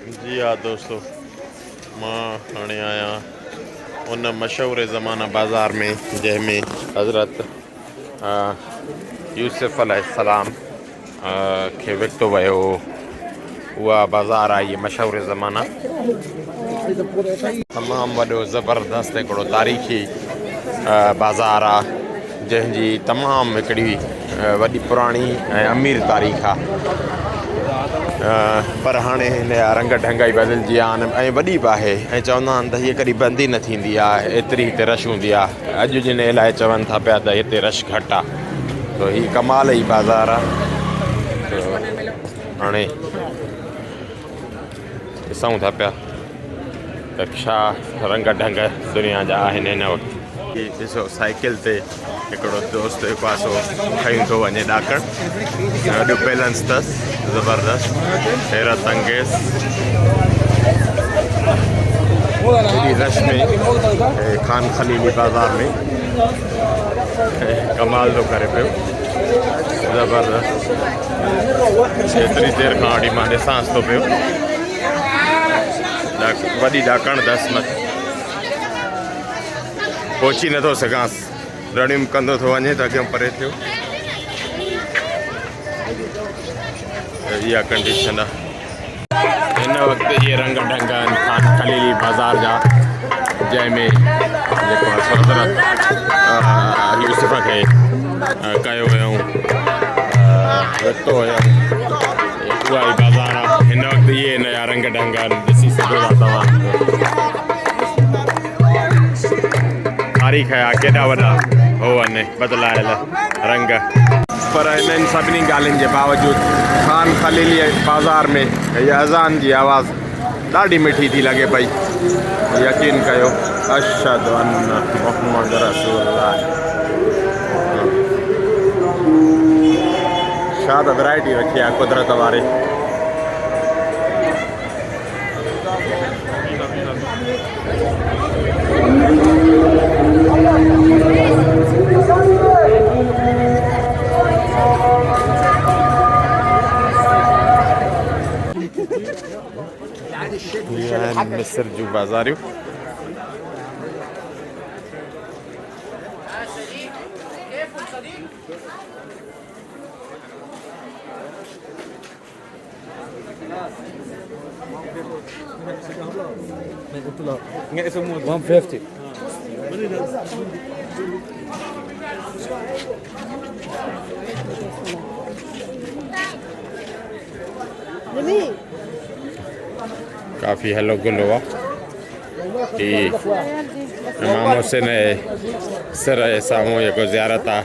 जी हाँ दोस्तों, मां हाणे आया उन मशहूर ज़माना बाज़ार में जंहिंमें हज़रत यूसुफ अलैहिस्सलाम खे विकितो वियो हो। उहा बाज़ार आहे इहा मशहूर ज़माना, तमामु वॾो ज़बरदस्त हिकिड़ो तारीख़ी बाज़ार आहे, जंहिंजी तमामु हिकिड़ी वॾी पुराणी ऐं अमीर तारीख़ आहे। पर हाणे हिन जा रंग ढंग ई बदिलजी विया आहिनि ऐं वॾी बि आहे ऐं चवंदा आहिनि त हीअ कॾहिं बंदि ई न थींदी आहे, एतिरी हिते रश हूंदी आहे। अॼु जिन इलाही चवनि था पिया त हिते रश घटि आहे, त हीअ कमाल जी बाज़ार आहे। हाणे ॾिसूं था पिया त छा रंग ढंग दुनिया जा आहिनि हिन वक़्तु। ॾिसो साइकिल ते हिकिड़ो दोस्त जेको आहे सो खयूं थो वञे ॾाकण, ॾाढो बैलेंस अथसि ज़बरदस्त, हैरत अंगेज़। हेॾी रश में खान खलीली बाज़ार में कमाल थो करे पियो, ज़बरदस्त। एतिरी देरि खां वठी मां ॾिसांसि थो पियो, वॾी ॾाकण अथसि, पहुची नथो सघांसि, रड़ियूं कंदो थो वञे त अॻियां परे थियो। इहा कंडीशन आहे हिन वक़्तु। इहे रंग ढंग आहिनि खान खलीली बाज़ार जा, जंहिंमें जेको आहे हज़रत यूसुफ खे कयो हुयऊं, विकितो हुयऊं, उहा ई बाज़ार आहे हिन वक़्तु। इहे हिन जा रंग ढंग आहिनि, ॾिसी सघो था तव्हां। तारीख़ जा केॾा वॾा हो आहिनि बदिलायल रंग, पर इन्हनि सभिनी ॻाल्हियुनि जे बावजूदि खान खलीली बाज़ार में हीअ अज़ान जी आवाज़ ॾाढी मिठी थी लॻे पई। यकीन कयो, अशहदु अन्न मुहम्मद रसूलुल्लाह। छा त वैरायटी रखी आहे कुदरत वारे। मिस्र जूं बाज़ारियूं, काफ़ी हलो गुलो आहे। इमाम हुसैन सिर जे साम्हूं जेको ज़ियारत आहे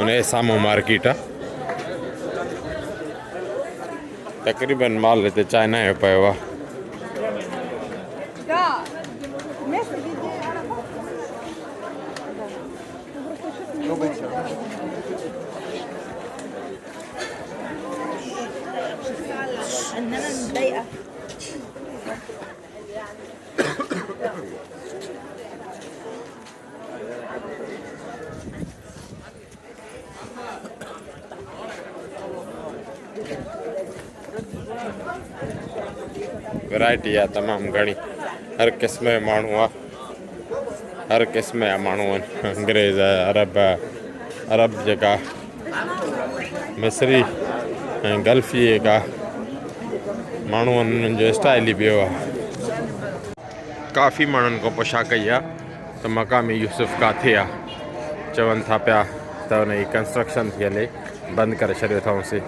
उन जे साम्हूं मार्केट आहे। तक़रीबन माल हिते चाइना जो पियो आहे। वैरायटी आहे तमामु घणी, हर क़िस्म जो माण्हू आहे, हर क़िस्म जा माण्हू आहिनि। अंग्रेज़, अरब जेका मिस्री ऐं गल्फी जेका माण्हू आहिनि, उन्हनि जो स्टाइल ई ॿियो आहे। काफ़ी माण्हुनि खां पुछा कई आहे त मक़ामी यूसुफ किथे आहे। चवनि था पिया त हुनजी कंस्ट्रक्शन थी हले, बंदि करे छॾियो अथऊंसीं,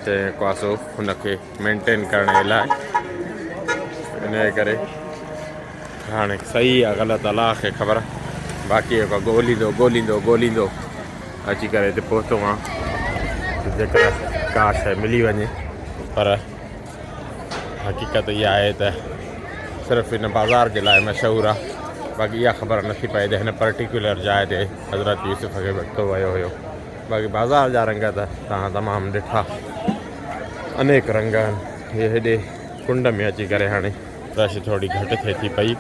जेको आहे सो हुनखे मेंटेन करण जे लाइ। इन करे हाणे सही आहे ग़लति अलाह खे ख़बर, बाक़ी जेको ॻोल्हींदो अची करे हिते पहुतो आहे, जेकर का शइ मिली वञे। पर हक़ीक़त इहा आहे त सिर्फ़ु हिन बाज़ार जे लाइ मशहूरु आहे, बाक़ी इहा ख़बर नथी पए त हिन पर्टिकुलर जाइ ते हज़रत यूसुफ खे विकितो वियो हुयो। बाक़ी बाज़ार जा रंग त तव्हां तमामु ॾिठा, अनेक रंग आहिनि। इहे हेॾे कुंड में अची करे हाणे रश थोरी घटि थिए थी पई,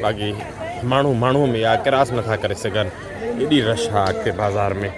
बाक़ी माण्हू में या क्रॉस नथा करे सघनि, एॾी रश आहे अॻिते बाज़ार में।